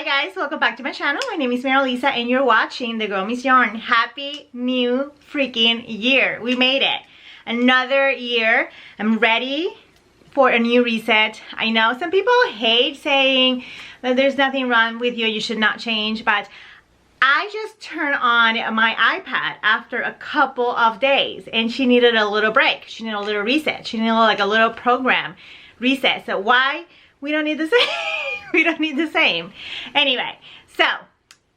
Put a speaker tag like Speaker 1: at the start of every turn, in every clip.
Speaker 1: guys, welcome back to my channel. My name is Marilisa and you're watching The Girl Miss Yarn. Happy new freaking year. We made it. Another year. I'm ready for a new reset. I know some people hate saying that there's nothing wrong with you, you should not change, but I just turned on my iPad after a couple of days and she needed a little break. She needed a little reset. She needed like a little program reset. So why? We don't need the same. We don't need the same. Anyway, so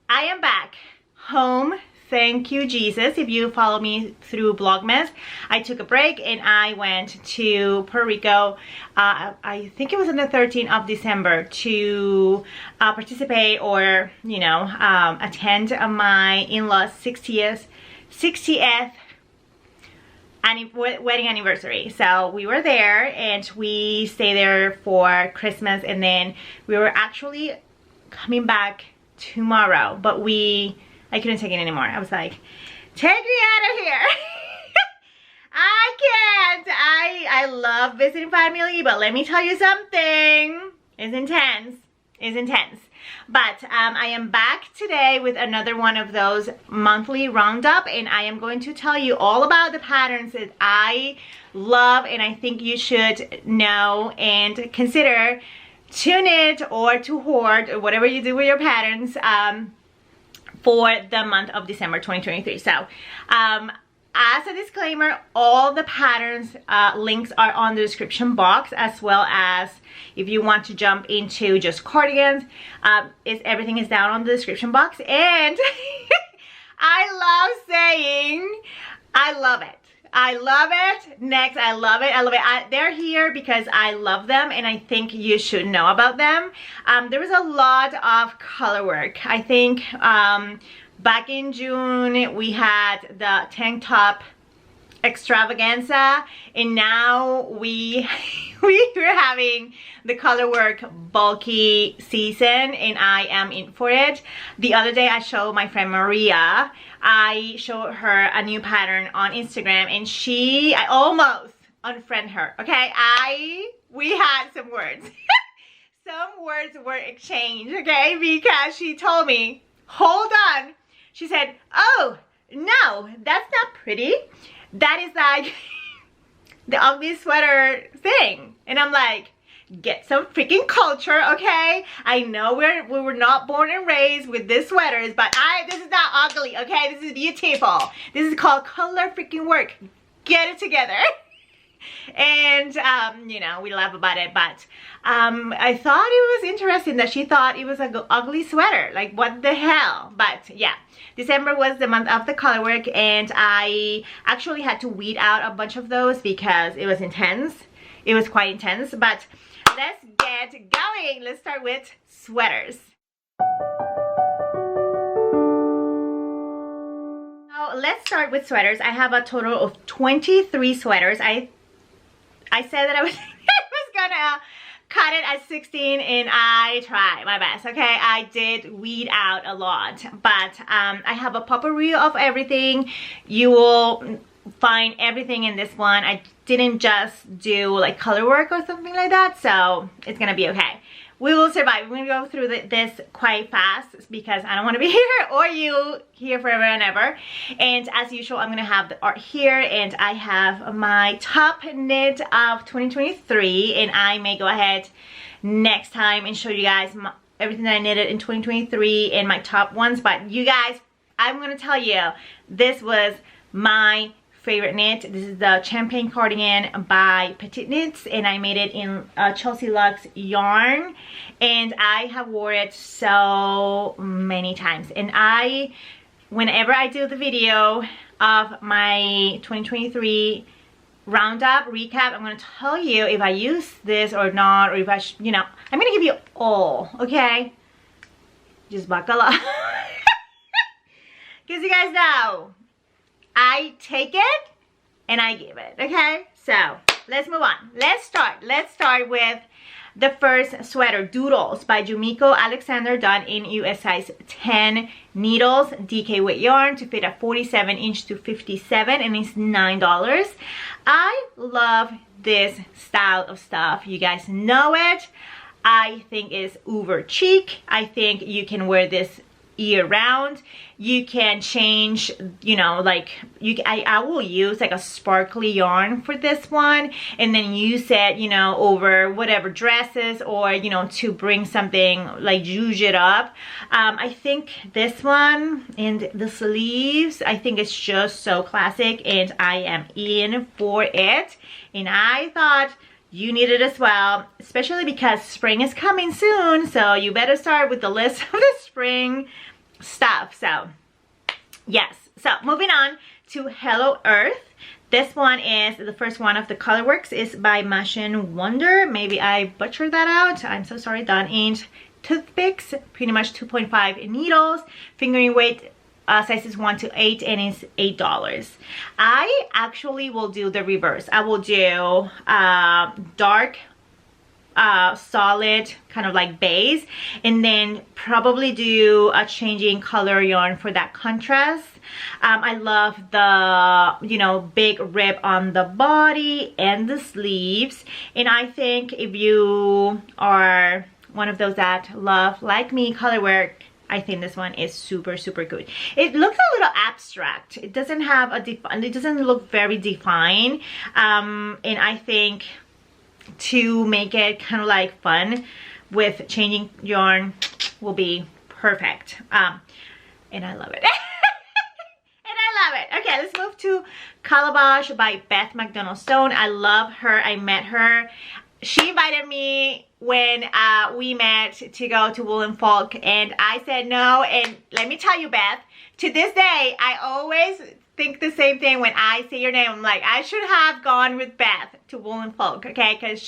Speaker 1: I am back home. Thank you, Jesus. If you follow me through Vlogmas, I took a break and I went to Puerto Rico. I think it was on the 13th of December to participate or, you know, attend my in-laws' 60th wedding anniversary. So we were there and we stayed there for Christmas, and then we were actually coming back tomorrow, but I couldn't take it anymore. I was like, take me out of here. I can't. I love visiting family, but let me tell you something. It's intense. It's intense. But I am back today with another one of those monthly roundup, and I am going to tell you all about the patterns that I love and I think you should know and consider to knit or to hoard or whatever you do with your patterns for the month of December 2023. So as a disclaimer, all the patterns links are on the description box, as well as if you want to jump into just cardigans, everything is down on the description box. And I love saying I love it. I love it. Next, I love it. I love it. They're here because I love them and I think you should know about them. There was a lot of color work. I think back in June we had the tank top extravaganza, and now we're having the color work bulky season, and I am in for it. The other day I showed my friend Maria, I showed her a new pattern on Instagram, and I almost unfriend her. Okay, we had some words. Some words were exchanged, okay, because she told me, hold on. She said, oh no, that's not pretty. That is like the ugly sweater thing. And I'm like, get some freaking culture, okay? I know we were not born and raised with these sweaters, but this is not ugly, okay? This is beautiful. This is called color freaking work. Get it together. And you know, we laugh about it, but I thought it was interesting that she thought it was an ugly sweater. Like, what the hell? But yeah, December was the month of the color work, and I actually had to weed out a bunch of those because it was intense. It was quite intense. But let's get going. Let's start with sweaters. So let's start with sweaters. I have a total of 23 sweaters. I said that I was gonna cut it at 16, and I tried my best, okay? I did weed out a lot, but I have a potpourri of everything. You will find everything in this one. I didn't just do like color work or something like that, so it's gonna be okay. We will survive. We're gonna go through this quite fast because I don't want to be here or you here forever and ever. And as usual, I'm gonna have the art here, and I have my top knit of 2023, and I may go ahead next time and show you guys everything that I knitted in 2023 and my top ones. But you guys, I'm gonna tell you, this was my favorite knit. This is the Champagne Cardigan by Petite Knits, and I made it in Chelsea Luxe yarn, and I have worn it so many times. And whenever I do the video of my 2023 roundup recap, I'm going to tell you if I use this or not, or if I you know, I'm going to give you all, okay? Just buckle up. Because you guys know, I take it and I give it, okay? So let's move on. Let's start with the first sweater, Doodles by Yumiko Alexander, done in US size 10 needles, DK weight yarn to fit a 47 inch to 57, and it's $9. I love this style of stuff. You guys know it. I think is uber chic. I think you can wear this year round. You can change, you know, like I will use like a sparkly yarn for this one, and then use it, you know, over whatever dresses, or you know, to bring something like zhuzh it up. I think this one and the sleeves, I think it's just so classic, and I am in for it. And I thought you need it as well, especially because spring is coming soon, so you better start with the list of the spring stuff. So yes, so moving on to Hello Earth. This one is the first one of the colorworks, is by Machine Wonder. Maybe I butchered that out, I'm so sorry. Done in toothpicks, pretty much 2.5 needles, fingering weight sizes 1 to 8, and it's $8. I actually will do the reverse. I will do dark solid kind of like base, and then probably do a changing color yarn for that contrast. I love the, you know, big rib on the body and the sleeves, and I think if you are one of those that love, like me, color work, I think this one is super good. It looks a little abstract. It doesn't have a it doesn't look very defined, and I think to make it kind of like fun with changing yarn will be perfect. And I love it. And I love it. Okay, let's move to Calabash by Beth McDonald Stone. I love her. I met her. She invited me when we met to go to Wool and Folk, and I said no. And let me tell you, Beth, to this day, I always think the same thing when I say your name. I'm like, I should have gone with Beth to Wool and Folk, okay? Because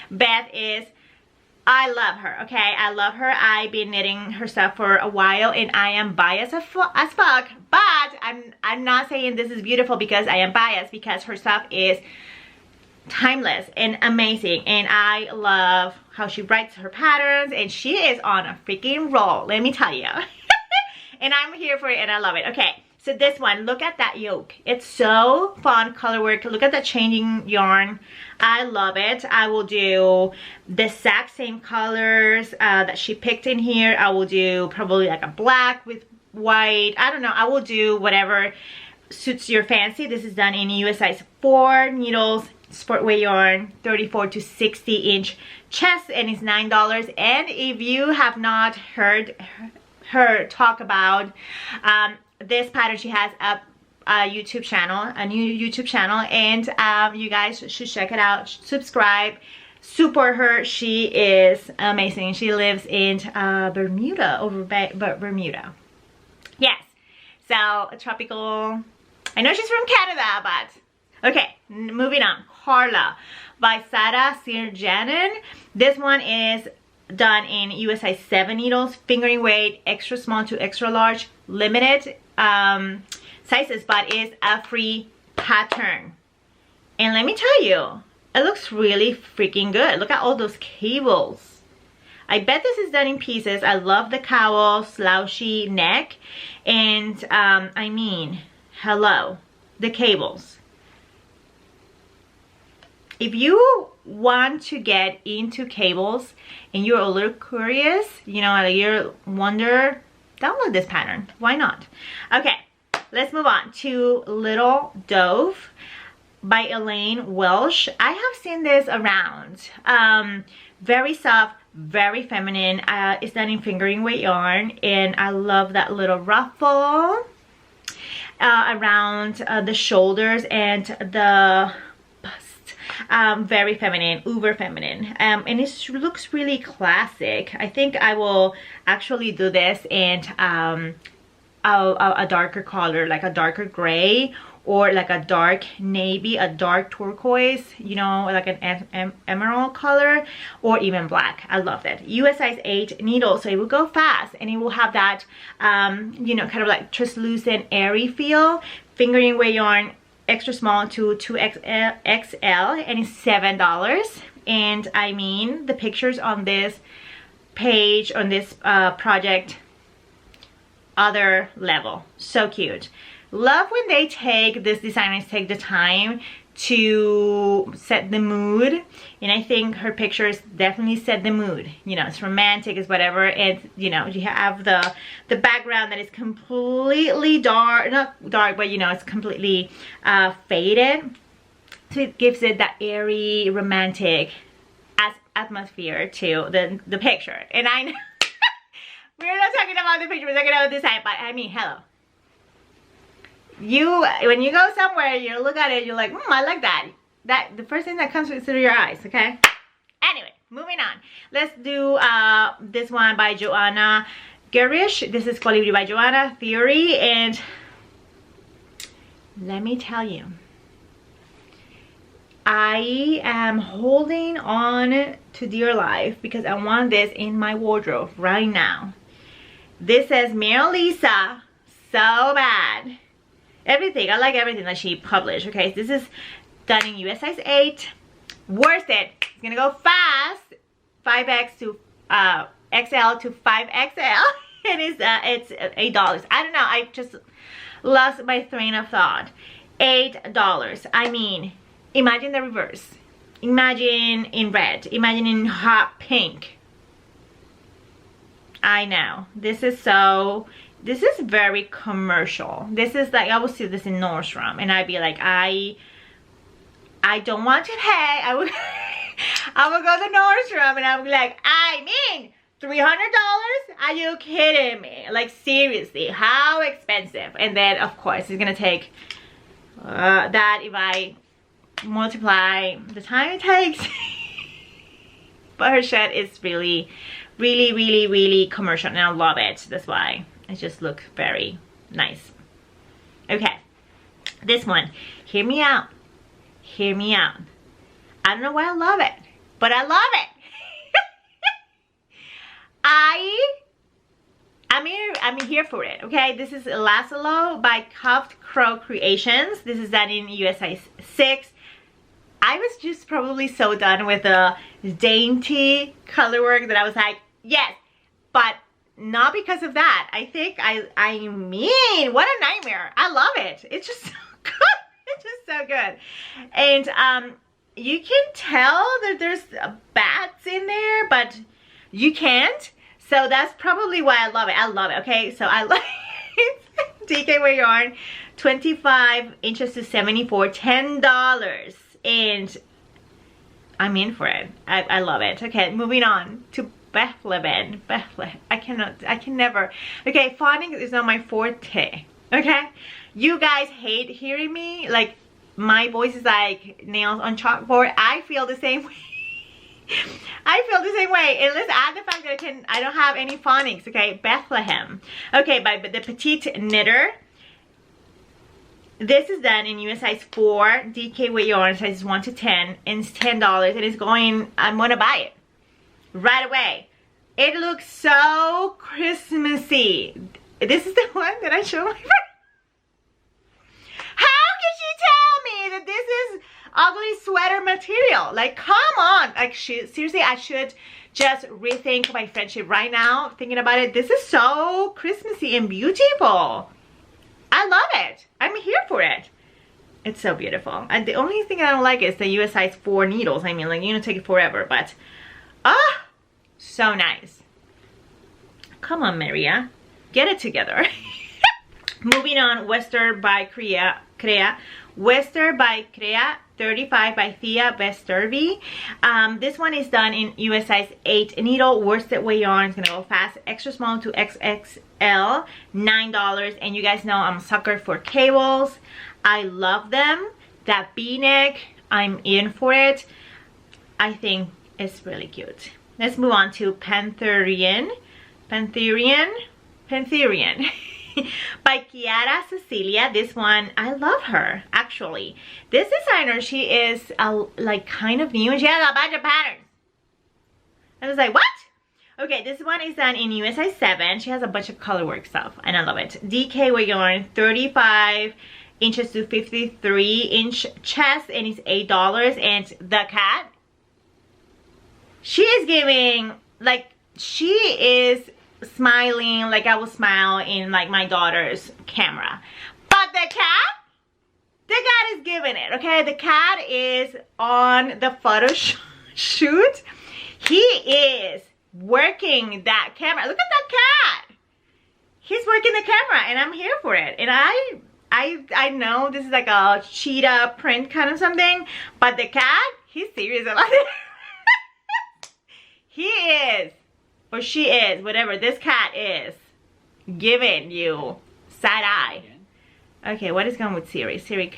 Speaker 1: Beth is, I love her, okay? I love her. I've been knitting her stuff for a while, and I am biased as fuck. But I'm not saying this is beautiful because I am biased, because her stuff is timeless and amazing, and I love how she writes her patterns, and she is on a freaking roll, let me tell you. And I'm here for it, and I love it. Okay, so this one, look at that yoke. It's so fun color work. Look at the changing yarn. I love it. I will do the exact same colors that she picked in here. I will do probably like a black with white. I don't know. I will do whatever suits your fancy. This is done in US size 4 needles, sport weight yarn, 34 to 60 inch chest, and it's $9. And if you have not heard her talk about this pattern, she has a YouTube channel, a new YouTube channel, and you guys should check it out. Subscribe, support her. She is amazing. She lives in Bermuda, over Bermuda. Yes, so a tropical. I know she's from Canada, but okay, moving on. Carla by Sarah Sirjanen. This one is done in US size 7 needles, fingering weight, extra small to extra large, limited sizes, but it's a free pattern. And let me tell you, it looks really freaking good. Look at all those cables. I bet this is done in pieces. I love the cowl, slouchy neck, and I mean, hello, the cables. If you want to get into cables and you're a little curious, you know, you're wonder, download this pattern. Why not? Okay, let's move on to Little Dove by Elaine Welsh. I have seen this around. Very soft, very feminine. It's done in fingering weight yarn, and I love that little ruffle around the shoulders and the very feminine, uber feminine, and it looks really classic. I think I will actually do this and a darker color, like a darker gray, or like a dark navy, a dark turquoise, you know, like an emerald color, or even black. I love that. US size 8 needles, so it will go fast, and it will have that you know, kind of like translucent airy feel. Fingering weight yarn, extra small to 2XL, and it's $7. And I mean, the pictures on this page, on this project, other level. So cute. Love when they take, this designers take the time to set the mood, and I think her pictures definitely set the mood. You know, it's romantic, it's whatever, and you know, you have the background that is completely dark, not dark, but you know, it's completely faded, so it gives it that airy, romantic atmosphere to the picture. And I know we're not talking about the picture, we're talking about the design, but I mean, hello. When you go somewhere, you look at it, you're like, I like that. The first thing that comes through your eyes, okay? Anyway, moving on. Let's do this one by Joanna Garish. This is Colibri by Joanna, Thierry, and let me tell you, I am holding on to dear life because I want this in my wardrobe right now. This says Marilisa so bad. Everything, I like everything that she published. Okay, so this is done in US size 8. Worth it. It's gonna go fast. 5X to XL to 5XL. It's $8. I don't know, I just lost my train of thought. $8. I mean, imagine the reverse. Imagine in red. Imagine in hot pink. I know. This is very commercial. This is like, I would see this in Nordstrom and I'd be like, I don't want to pay. I would go to Nordstrom and I would be like, I mean, $300? Are you kidding me? Like, seriously, how expensive? And then of course it's gonna take that if I multiply the time it takes. But her shirt is really, really, really, really commercial and I love it. That's why it just looks very nice. Okay, this one, hear me out. Hear me out. I don't know why I love it, but I love it. I'm here for it. Okay, this is Laszlo by Cuffed Crow Creations. This is done in US size 6. I was just probably so done with the dainty color work that I was like, yes, but not because of that. I think I mean, what a nightmare. I love it. It's just so good. It's just so good. And you can tell that there's bats in there, but you can't. So that's probably why I love it. I love it. Okay, so I like DK Wear Yarn, 25 inches to 74, $10. And I'm in for it. I love it. Okay, moving on to Bethlehem. I can never. Okay, fawning is not my forte. Okay, you guys hate hearing me. Like, my voice is like nails on chalkboard. I feel the same way. I feel the same way. And let's add the fact that I don't have any phonics. Okay, Bethlehem. Okay, by the Petite Knitter. This is done in US size 4, DK weight yarn sizes 1 to 10, and it's $10. And it's going, I'm gonna buy it right away. It looks so Christmassy. This is the one that I showed my friend. How can she tell me that this is ugly sweater material? Like, come on. Like, seriously, I should just rethink my friendship right now, thinking about it. This is so Christmassy and beautiful. I love it. I'm here for it. It's so beautiful. And the only thing I don't like is the US size 4 needles. I mean, like, you know, take it forever, but so nice. Come on, Maria, get it together. Moving on, VesterbyCrea. VesterbyCrea 35 by Thea Vesterby. This one is done in US size 8 needle, worsted weight yarn. It's gonna go fast, extra small to XXL, $9. And you guys know I'm a sucker for cables. I love them. That V-neck, I'm in for it. I think it's really cute. Let's move on to Pantheriane by Chiara Cecilia. This one, I love her, actually. This designer, she is like kind of new and she has a bunch of patterns. I was like, what? Okay, this one is done in US size 7. She has a bunch of color work stuff and I love it. DK weight yarn, 35 inches to 53-inch chest, and it's $8. And the cat, she is giving, like, she is smiling like I would smile in like my daughter's camera. But the cat, The cat is giving it, okay? The cat is on the photo shoot. He is working that camera. Look at that cat. He's working the camera, and I'm here for it. And I know this is like a cheetah print kind of something, but the cat, he's serious about it. He is, or she is, whatever this cat is, giving you side eye. Okay, what is going with Siri? Siri,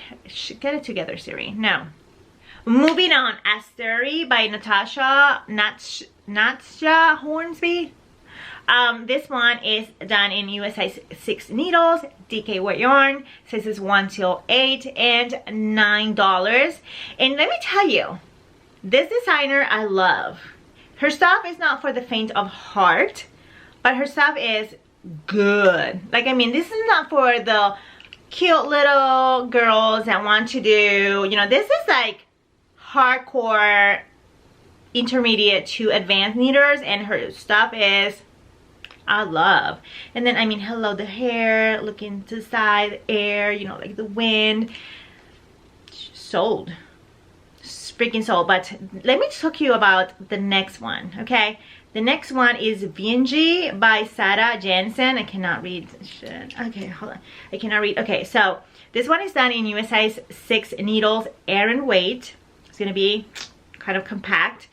Speaker 1: get it together, Siri. No. Moving on, Asterie by Natasha Hornsby. This one is done in US size 6 needles, DK wet yarn, sizes 1 till 8, and $9. And let me tell you, this designer I love. Her stuff is not for the faint of heart, but her stuff is good. Like, I mean, this is not for the cute little girls that want to do, you know, this is like hardcore intermediate to advanced knitters, and her stuff is I love. And then, I mean, hello, the hair, looking to the side, the air, you know, like the wind. Sold. Freaking sold. But let me talk to you about the next one, okay? The next one is Bïenje by Sarah Jensen. I cannot read. Shit. Okay, hold on. I cannot read. Okay, so this one is done in US size 6 needles, air and weight. It's going to be kind of compact.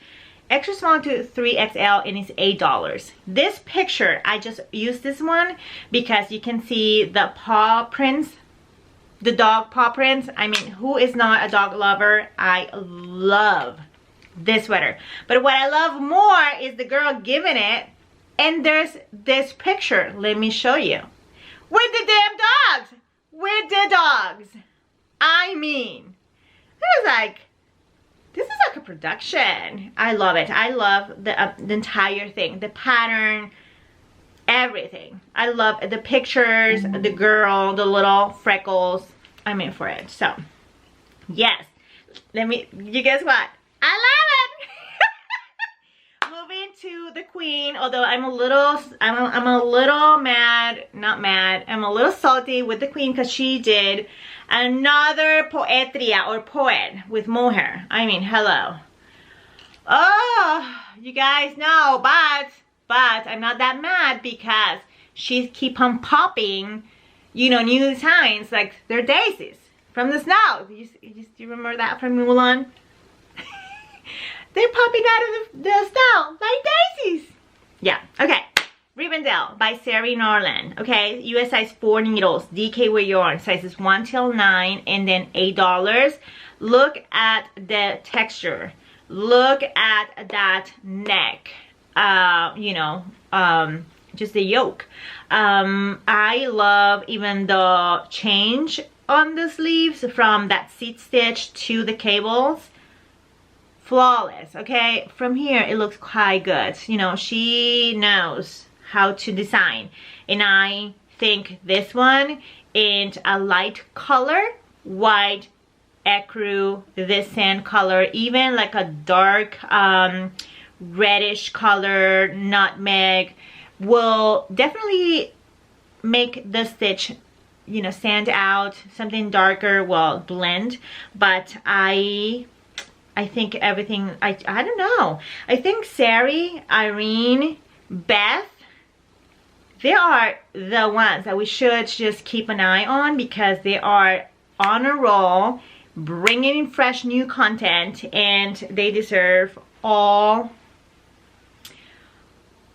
Speaker 1: Extra small to 3XL, and it's $8. This picture, I just used this one because you can see the paw prints, the dog paw prints. I mean, who is not a dog lover? I love this sweater. But what I love more is the girl giving it, and there's this picture. Let me show you. With the damn dogs. With the dogs. I mean, it was like, this is like a production. I love it. I love the entire thing, the pattern, everything. I love the pictures, the girl, the little freckles. I'm in for it. So, yes. You guess what? I love it. Moving to the queen, although I'm a little mad, not mad, I'm a little salty with the queen because she did another poetria or poet with mohair. I mean, hello. Oh, you guys know, but I'm not that mad because she keep on popping, you know, new designs like they're daisies from the snow. Do you remember that from Mulan? They're popping out of the snow like daisies. Yeah, okay. Rivendell by Thierry Norland. Okay, US size 4 needles, DK with yarn, sizes 1 till 9, and then $8. Look at the texture. Look at that neck. You know, just the yoke. I love even the change on the sleeves from that seat stitch to the cables. Flawless, okay? From here, it looks quite good. You know, she knows how to design. And I think this one in a light color, white, ecru, this sand color, even like a dark reddish color, nutmeg, will definitely make the stitch, you know, stand out. Something darker will blend, but I think everything, I don't know. I think Sari, Irene, Beth, they are the ones that we should just keep an eye on because they are on a roll, bringing in fresh new content, and they deserve all.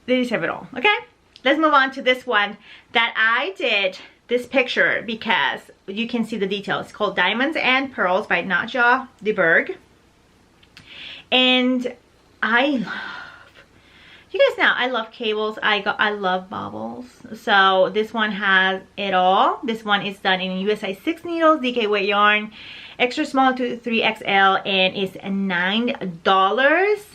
Speaker 1: They deserve it all, okay? Let's move on to this one that I did this picture because you can see the details. It's called Diamonds and Pearls by Nadja de Berg. And I love, you guys know, I love cables. I love baubles. So this one has it all. This one is done in US size 6 needles, DK weight yarn, extra small to 3XL, and it's $9.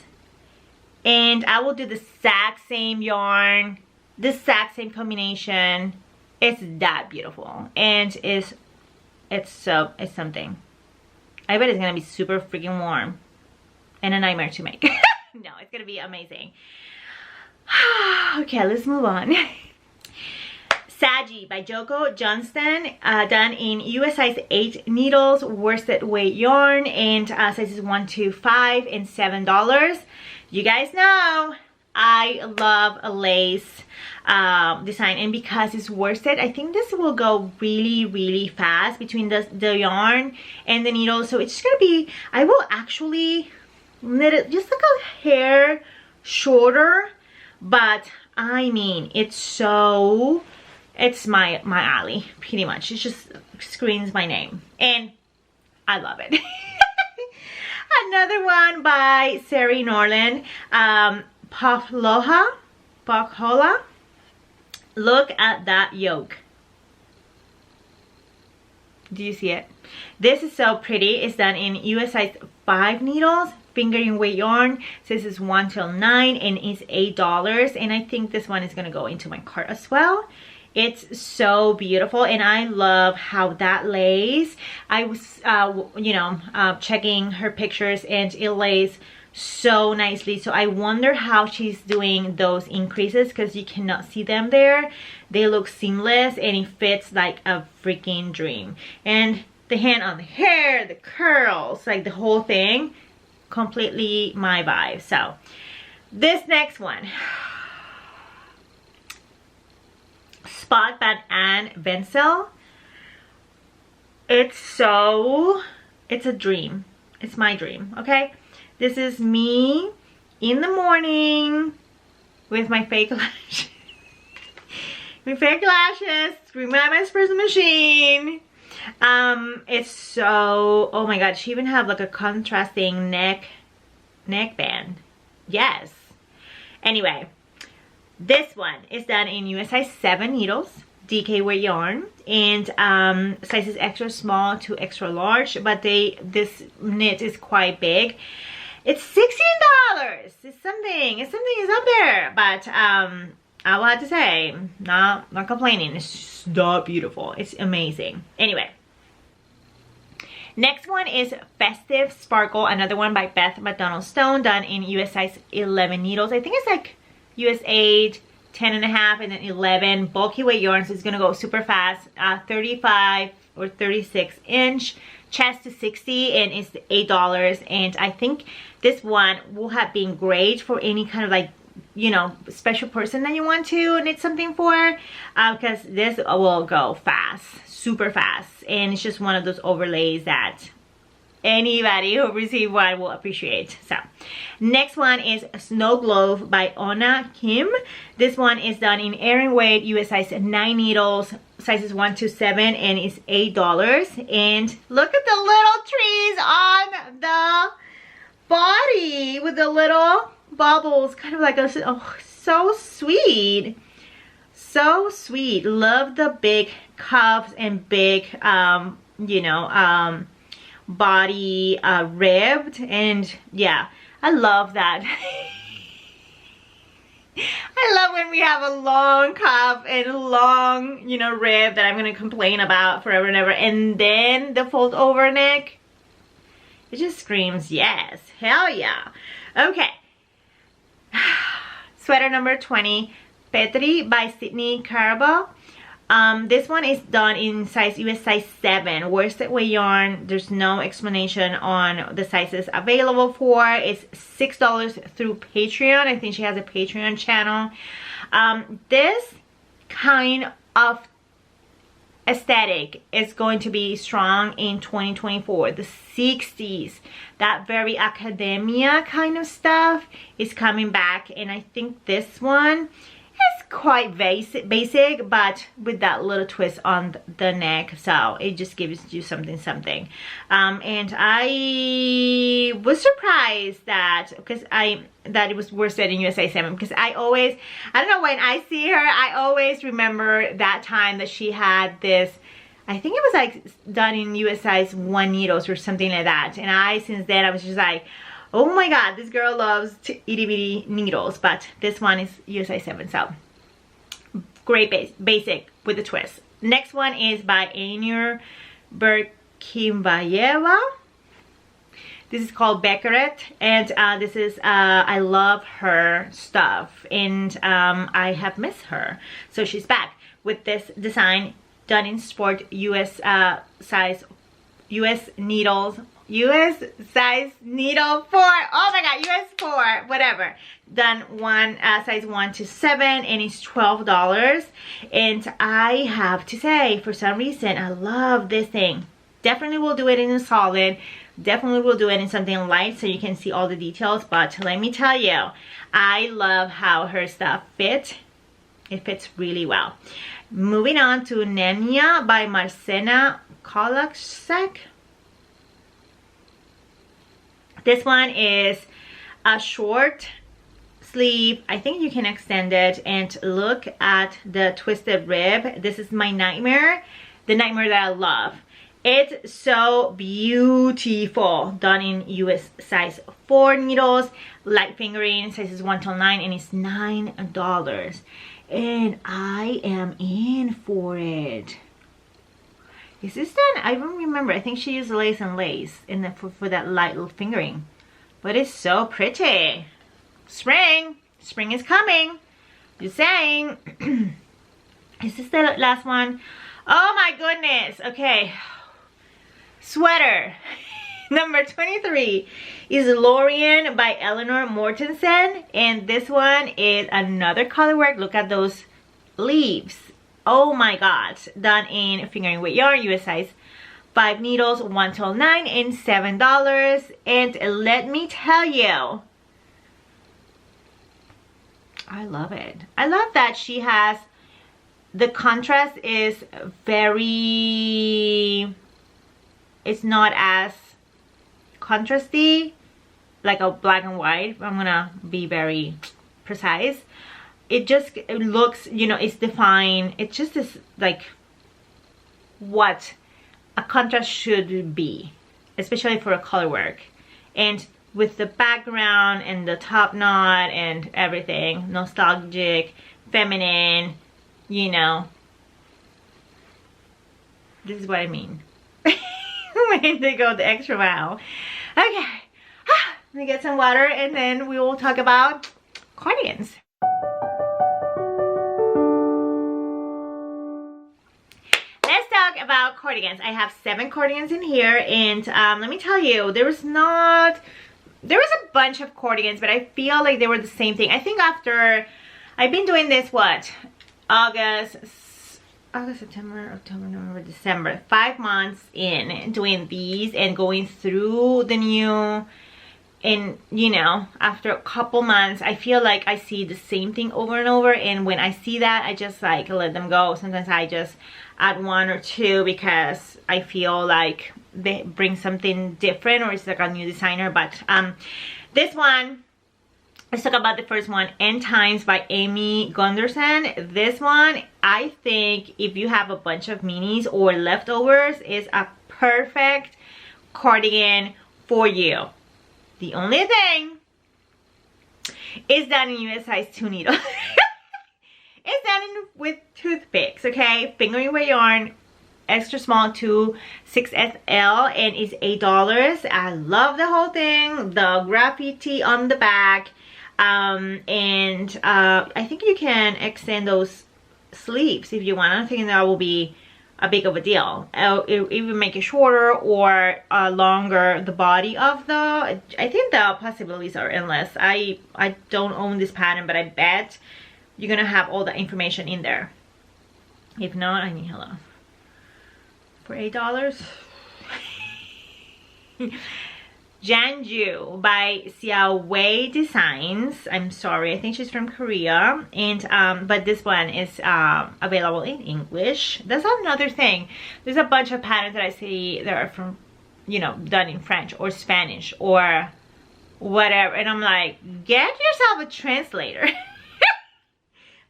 Speaker 1: And I will do the exact same yarn, the exact same combination. It's that beautiful, and it's something. I bet it's gonna be super freaking warm and a nightmare to make. No, it's gonna be amazing. Okay, let's move on. Saji Saji by Joko Johnston, done in US size 8 needles, worsted weight yarn, and sizes 1 to 5 and $7. You guys know I love a lace design, and because it's worsted, I think this will go really fast between the yarn and the needle. So it's just gonna be, I will actually knit it just like a hair shorter, but I mean it's my alley pretty much. It just screams my name and I love it. Another one by Thierry Norland, Pohjola. Look at that yoke. Do you see it? This is so pretty. It's done in US size 5 needles, fingering weight yarn. So this is 1 till 9 and it's $8. And I think this one is gonna go into my cart as well. It's so beautiful, and I love how that lays. I was, checking her pictures, and it lays so nicely. So I wonder how she's doing those increases, because you cannot see them there. They look seamless, and it fits like a freaking dream. And the hand on the hair, the curls, like the whole thing, completely my vibe. So this next one, Spot by Anne Wenzel. It's a dream. It's my dream, okay? This is me in the morning with my fake lashes. My fake lashes, screaming at my espresso machine. It's so, oh my god, she even have like a contrasting neckband. Yes. Anyway, this one is done in US size 7 needles, DK weight yarn, and sizes extra small to extra large, but this knit is quite big. It's $16. It's something is up there, but I will have to say, not complaining. It's just so beautiful. It's amazing. Anyway, next one is Festive Sparkle, another one by Beth McDonald Stone, done in US size 11 needles. I think it's like US 8, 10 and a half, and then 11. Bulky weight yarn, so it's gonna go super fast. 35 or 36 inch, chest to 60, and it's $8. And I think this one will have been great for any kind of like, you know, special person that you want to knit something for, because this will go fast, super fast, and it's just one of those overlays that anybody who receives one will appreciate. So next one is Snow Globe by Ona Kim. This one is done in Aran weight, US size 9 needles, sizes 1 to 7, and it's $8. And look at the little trees on the body with the little bubbles, kind of like a, oh, so sweet. So sweet. Love the big cuffs and big body ribbed, and yeah, I love that. I love when we have a long cuff and a long, rib that I'm gonna complain about forever and ever, and then the fold over neck, it just screams yes, hell yeah. Okay, sweater number 20, Petrie by Sydney Carabao. This one is done in size US size 7 worsted weight yarn. There's no explanation on the sizes available for. It's $6 through Patreon. I think she has a Patreon channel. This kind of aesthetic is going to be strong in 2024. The 60s, that very academia kind of stuff is coming back, and I think this one is quite basic, but with that little twist on the neck, so it just gives you something. And I was surprised that it was worsted in USA 7, because I don't know, when I see her, I always remember that time that she had this, I think it was like done in US size 1 needles or something like that, and since then I was just like, oh my god, this girl loves itty bitty needles. But this one is USA 7, so great basic with a twist. Next one is by Yanyu Berkimbayeva. This is called Bekeret, and this is I love her stuff, and I have missed her, so she's back with this design done in sport, US size, US needles, US size needle 4. Oh my god, US 4, whatever. Done one size 1 to 7, and it's $12. And I have to say, for some reason, I love this thing. Definitely will do it in a solid. Definitely will do it in something light so you can see all the details. But let me tell you, I love how her stuff fits. It fits really well. Moving on to Nenya by Marcena Kolaksak. This one is a short sleeve. I think you can extend it, and look at the twisted rib. This is my nightmare, the nightmare that I love. It's so beautiful, done in US size 4 needles, light fingering, sizes 1 till 9, and it's $9. And I am in for it. Is this done? I don't remember. I think she used lace and lace in the, for that light little fingering. But it's so pretty. Spring. Spring is coming. Just saying. Is this the last one? Oh my goodness. Okay. Sweater. Number 23 is Lorien by Eleanor Mortensen. And this one is another color work. Look at those leaves. Oh my god. Done in fingering weight yarn, US size 5 needles, 1 till 9, and $7. And let me tell you, I love it. I love that she has, the contrast is very, it's not as contrasty like a black and white. I'm gonna be very precise. It just, it looks, you know, it's defined. It just is like what a contrast should be, especially for a color work. And with the background and the top knot and everything, nostalgic, feminine, you know, this is what I mean. When they go the extra mile. Okay, let me get some water, and then we will talk about cardigans. Let's talk about cardigans. I have 7 cardigans in here, and let me tell you, there was a bunch of cardigans, but I feel like they were the same thing. I think after I've been doing this, what, August, September, October, November, December, 5 months in doing these and going through the new, and you know, after a couple months, I feel like I see the same thing over and over, and when I see that, I just like let them go. Sometimes I just add 1 or 2 because I feel like they bring something different, or it's like a new designer. But this one, let's talk about the first one, End Times by Amy Gunderson. This one, I think if you have a bunch of minis or leftovers, is a perfect cardigan for you. The only thing is done in US size 2 needles. It's done with toothpicks, okay? Fingering weight yarn, extra small to 6XL, and it's $8. I love the whole thing. The graffiti on the back. And I think you can extend those sleeves if you want. I don't think that will be a big of a deal. It will make it shorter or longer, the body of the, I think the possibilities are endless. I don't own this pattern, but I bet you're gonna have all the information in there. If not, I mean, hello. For $8. Yanyu by Xiaowei Designs. I'm sorry, I think she's from Korea. And but this one is available in English. That's another thing. There's a bunch of patterns that I see that are from, you know, done in French or Spanish or whatever, and I'm like, get yourself a translator.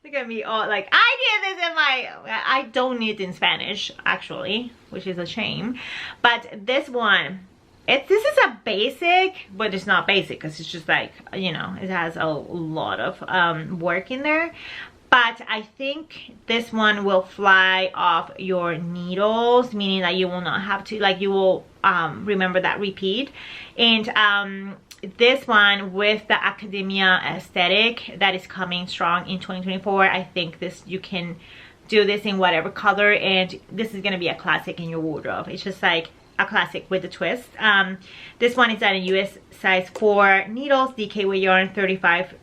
Speaker 1: Look at me all like, I did this in I don't need it in Spanish actually, which is a shame. But this one, this is a basic, but it's not basic because it's just like, you know, it has a lot of work in there. but I think this one will fly off your needles, meaning that you will not have to, like, you will remember that repeat. And this one with the academia aesthetic that is coming strong in 2024, I think this, you can do this in whatever color, and this is gonna be a classic in your wardrobe. It's just like a classic with a twist. This one is at a US size 4 needles, DK weight yarn, 35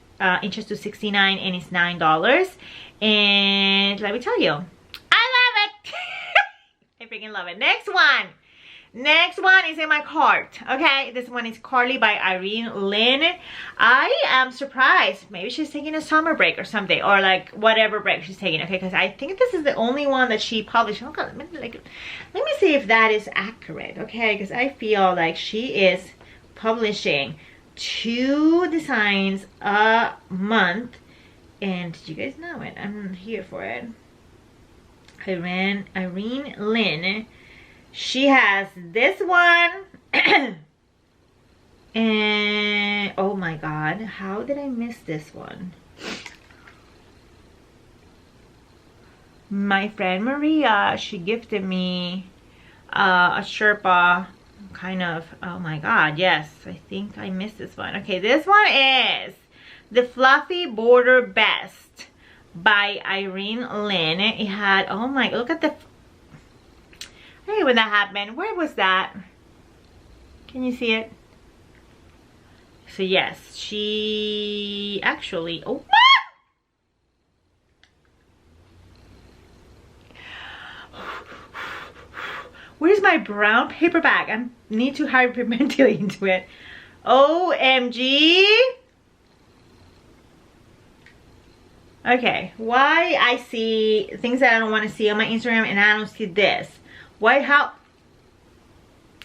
Speaker 1: inches to 69, and it's $9. And let me tell you, I love it. I freaking love it. Next one is in my cart. Okay, this one is Carly by Irene Lynn. I am surprised. Maybe she's taking a summer break or something, or like whatever break she's taking. Okay, because I think this is the only one that she published. Oh God, let me see if that is accurate. Okay, because I feel like she is publishing 2 designs a month, and you guys know it. I'm here for it. Irene Lynn. She has this one. And oh my God, how did I miss this one? My friend Maria, she gifted me a Sherpa kind of, oh my God, yes, I think I missed this one. Okay, this one is the Fluffy Border Best by Irene Lynn. It had, oh my, look at the, hey, when that happened, where was that? Can you see it? So yes, she actually, oh, where's my brown paper bag? I need to hyperventilate into it. OMG. Okay, why I see things that I don't want to see on my Instagram and I don't see this? Why, how?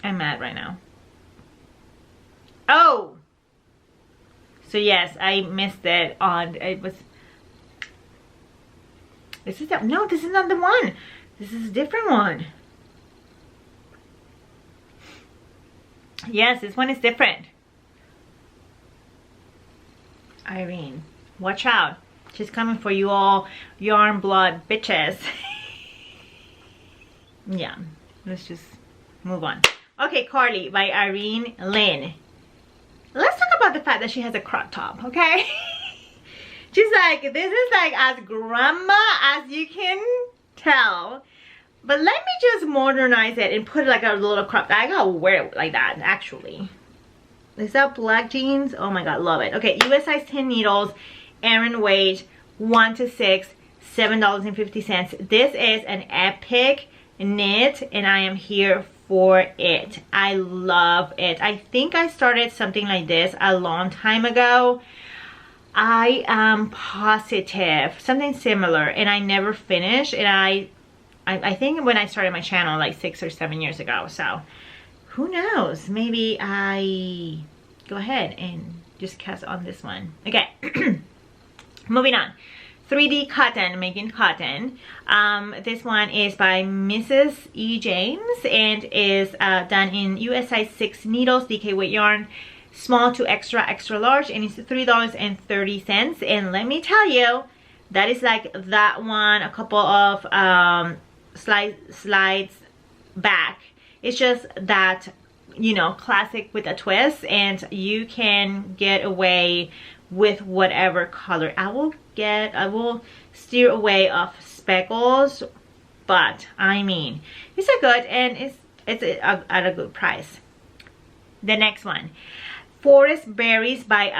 Speaker 1: I'm mad right now. Oh. So yes, I missed it on, it was, this is, no, this is not the one. This is a different one. Yes, this one is different. Irene, watch out. She's coming for you all yarn blood bitches. Yeah, let's just move on. Okay, Carly by Irene Lynn. Let's talk about the fact that she has a crop top, okay? She's like, this is like as grandma as you can tell. But let me just modernize it and put it like a little crop. I gotta wear it like that, actually. Is that black jeans? Oh my God, love it. Okay, US size 10 needles, Aran weight, 1 to 6, $7.50. This is an epic knit, and I am here for it. I love it. I think I started something like this a long time ago. I am positive, something similar, and I never finished. And I think when I started my channel like 6 or 7 years ago, so who knows, maybe I go ahead and just cast on this one. Okay. Moving on. 3D cotton, making cotton. This one is by Mrs. E. James and is done in US size 6 needles, DK weight yarn, small to extra large, and it's $3.30. And let me tell you, that is like that one a couple of slides back. It's just that, you know, classic with a twist, and you can get away with whatever color. I will steer away of speckles, but I mean, it's a good, and it's at a good price. The next one, Forest Berries by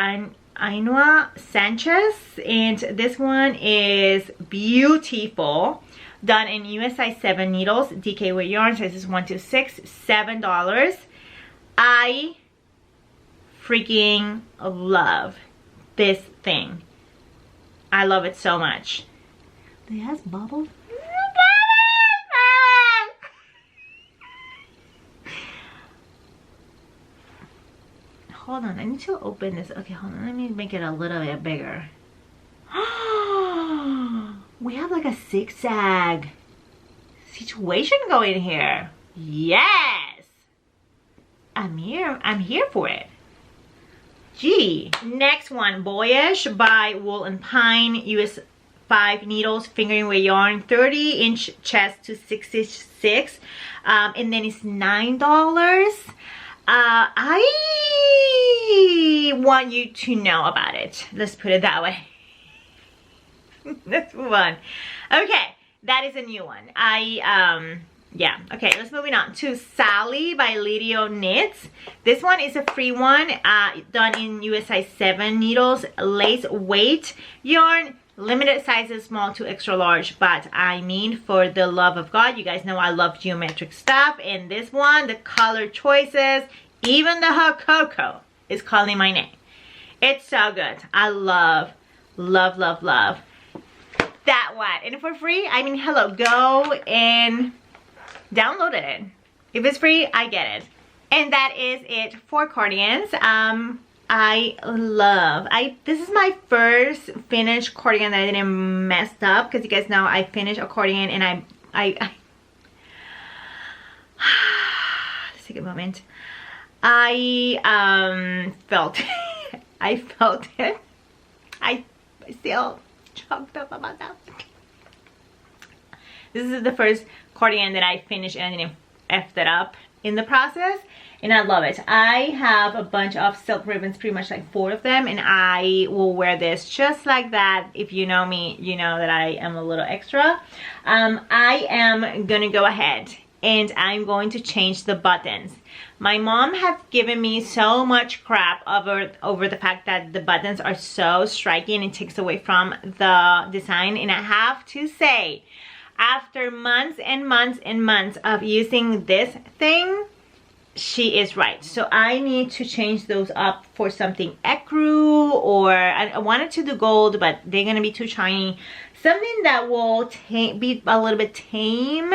Speaker 1: Ainhoa Sanchez, and this one is beautiful, done in US size 7 needles, DK weight yarn, sizes 1 to 6, $7. I freaking love this thing. I love it so much. It has bubbles. Hold on, I need to open this. Okay, hold on, let me make it a little bit bigger. We have like a zigzag situation going here. Yes, I'm here for it. Gee. Next one, Voyage by Wool and Pine, US 5 needles, fingering weight yarn, 30-inch chest to 66, and then it's $9. I want you to know about it. Let's put it that way. Let's move on. Okay, that is a new one. Yeah, okay, let's moving on to Sally by Lidio Knits. This one is a free one, done in US size 7 needles, lace weight yarn, limited sizes, small to extra large. But I mean, for the love of God, you guys know I love geometric stuff, and this one, the color choices, even the hot cocoa is calling my name. It's so good. I love that one. And for free, I mean, hello, go and download it. If it's free, I get it. And that is it for cardigans. This is my first finished cardigan that I didn't mess up, because you guys know I finished a cardigan and I let's take a moment. I felt I felt it. I still choked up about that. This is the first cardigan that I finished and I didn't F it up in the process, and I love it. I have a bunch of silk ribbons, pretty much like 4 of them, and I will wear this just like that. If you know me, you know that I am a little extra. I am gonna go ahead and I'm going to change the buttons. My mom has given me so much crap over the fact that the buttons are so striking and takes away from the design, and I have to say, after months and months and months of using this thing, she is right. So I need to change those up for something ecru, or I wanted to do gold, but they're gonna be too shiny. Something that will be a little bit tame,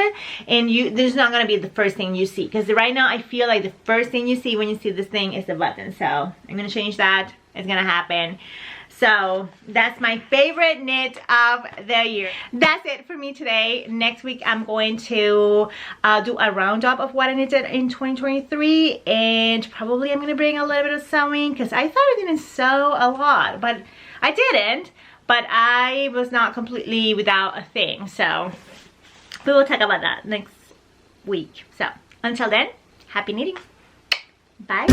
Speaker 1: and this is not gonna be the first thing you see, because right now I feel like the first thing you see when you see this thing is the button. So I'm gonna change that. It's gonna happen. So that's my favorite knit of the year. That's it for me today. Next week I'm going to do a roundup of what I knitted in 2023, and probably I'm going to bring a little bit of sewing, because I thought I didn't sew a lot, but I didn't. But I was not completely without a thing, so we will talk about that next week. So until then, happy knitting. Bye.